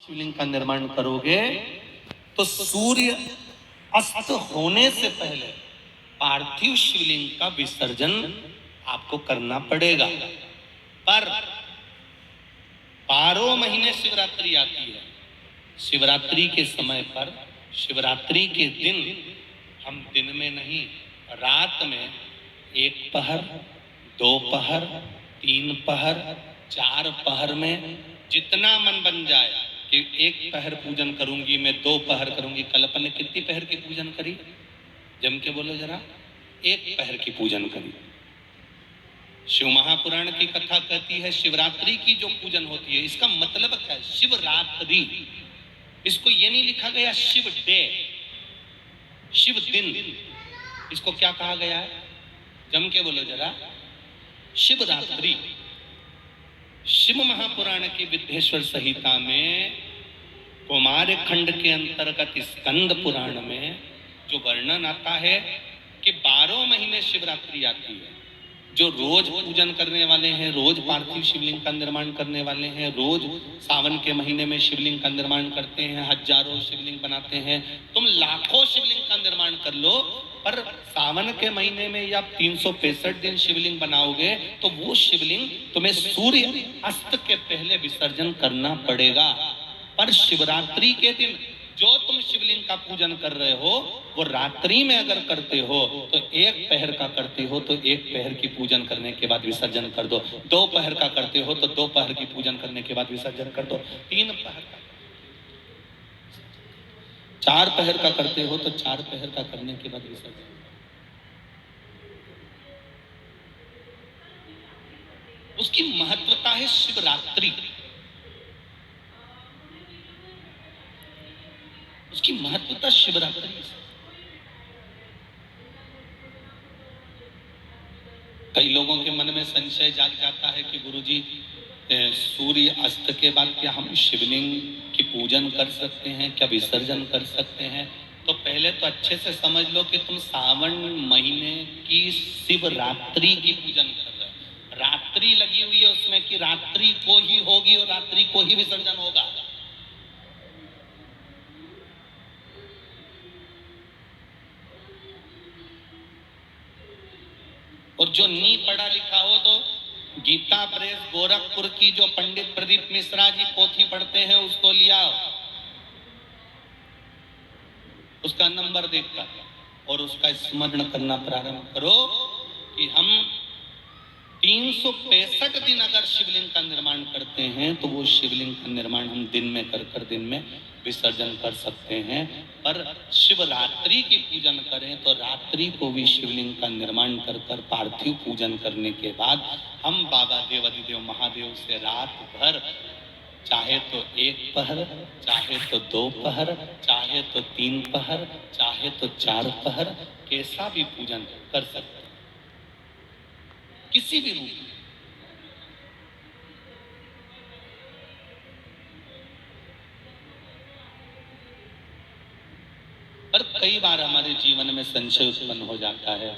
शिवलिंग का निर्माण करोगे तो सूर्य अस्त होने से पहले पार्थिव शिवलिंग का विसर्जन आपको करना पड़ेगा। पर 12 महीने शिवरात्रि आती है। शिवरात्रि के समय पर, शिवरात्रि के दिन हम दिन में नहीं, रात में 1 पहर, 2 पहर, 3 पहर, 4 पहर में जितना मन बन जाए कि 1 पहर पूजन करूंगी, मैं 2 पहर करूंगी। कल अपन ने कितनी पहर की पूजन करी? जम के बोलो जरा। 1 पहर की पूजन करी। शिव महापुराण की कथा कहती है शिवरात्रि की जो पूजन होती है, इसका मतलब क्या है? शिवरात्रि, इसको ये नहीं लिखा गया शिव डे, शिव दिन, इसको क्या कहा गया है? जम के बोलो जरा। शिवरात्रि। शिव महापुराण की विद्येश्वर संहिता में कुमार खंड के अंतर्गत स्कंद पुराण में जो वर्णन आता है कि 12 महीने शिवरात्रि आती है। जो रोज पूजन करने वाले हैं, रोज पार्थिव शिवलिंग का निर्माण करने वाले हैं, रोज सावन के महीने में शिवलिंग का निर्माण करते हैं, हजारों शिवलिंग बनाते हैं। तुम लाखों शिवलिंग का निर्माण कर लो, पर सावन के महीने में या 365 दिन शिवलिंग बनाओगे तो वो शिवलिंग तुम्हें सूर्य अस्त के पहले विसर्जन करना पड़ेगा। पर शिवरात्रि के दिन जो तुम शिवलिंग का पूजन कर रहे हो, वो रात्रि में अगर करते हो तो 1 पहर का करते हो तो 1 पहर की पूजन करने के बाद विसर्जन कर दो। 2 पहर का करते हो तो 2 पहर की पूजन करने के बाद विसर्जन कर दो। 3 पहर का, 4 पहर का करते हो तो 4 पहर का करने के बाद विसर्जन। उसकी महत्वता है शिवरात्रि, उसकी महत्वता शिवरात्रि। कई लोगों के मन में संशय जाग जाता है कि गुरुजी, सूर्य अस्त के बाद क्या हम शिवलिंग की पूजन कर सकते हैं, क्या विसर्जन कर सकते हैं? तो पहले तो अच्छे से समझ लो कि तुम सावन महीने की शिवरात्रि की पूजन कर रहे हो। रात्रि लगी हुई है उसमें कि रात्रि को ही होगी और रात्रि को ही विसर्जन होगा। और जो नी पढ़ा लिखा हो तो गीता प्रेस गोरखपुर की जो पंडित प्रदीप मिश्रा जी पोथी पढ़ते हैं उसको लिया, उसका नंबर देखकर और उसका स्मरण करना प्रारंभ करो कि हम 365 दिन अगर शिवलिंग का निर्माण करते हैं तो वो शिवलिंग का निर्माण हम दिन में कर दिन में विसर्जन कर सकते हैं। पर शिवरात्रि की पूजन करें तो रात्रि को भी शिवलिंग का निर्माण कर पार्थिव पूजन करने के बाद हम बाबा देवाधिदेव महादेव से रात भर, चाहे तो 1 पहर, चाहे तो 2 पहर, चाहे तो 3 पहर, चाहे तो 4 पहर, कैसा भी पूजन कर सकते हैं, किसी भी रूप में। पर कई बार हमारे जीवन में संशय उत्पन्न हो जाता है,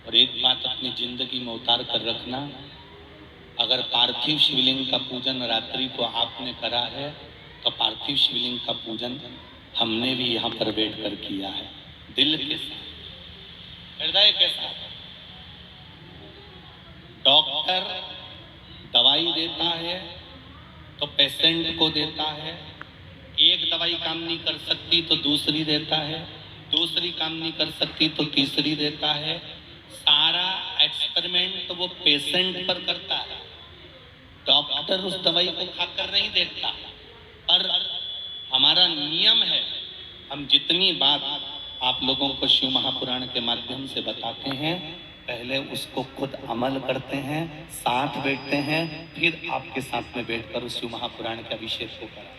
और एक बात अपनी जिंदगी में उतार कर रखना, अगर पार्थिव शिवलिंग का पूजन रात्रि को आपने करा है तो पार्थिव शिवलिंग का पूजन हमने भी यहाँ पर बैठकर किया है, दिल के साथ, हृदय के साथ। डॉक्टर दवाई देता है तो पेशेंट को देता है, एक दवाई काम नहीं कर सकती तो दूसरी देता है, दूसरी काम नहीं कर सकती तो तीसरी देता है। सारा एक्सपेरिमेंट तो वो पेशेंट पर करता है, डॉक्टर उस दवाई को खाकर नहीं देखता। पर हमारा नियम है, हम जितनी बात आप लोगों को शिव महापुराण के माध्यम से बताते हैं, पहले उसको खुद अमल करते हैं, साथ बैठते हैं, फिर आपके साथ में बैठकर उस शिव महापुराण के अभिषेक को करते हैं।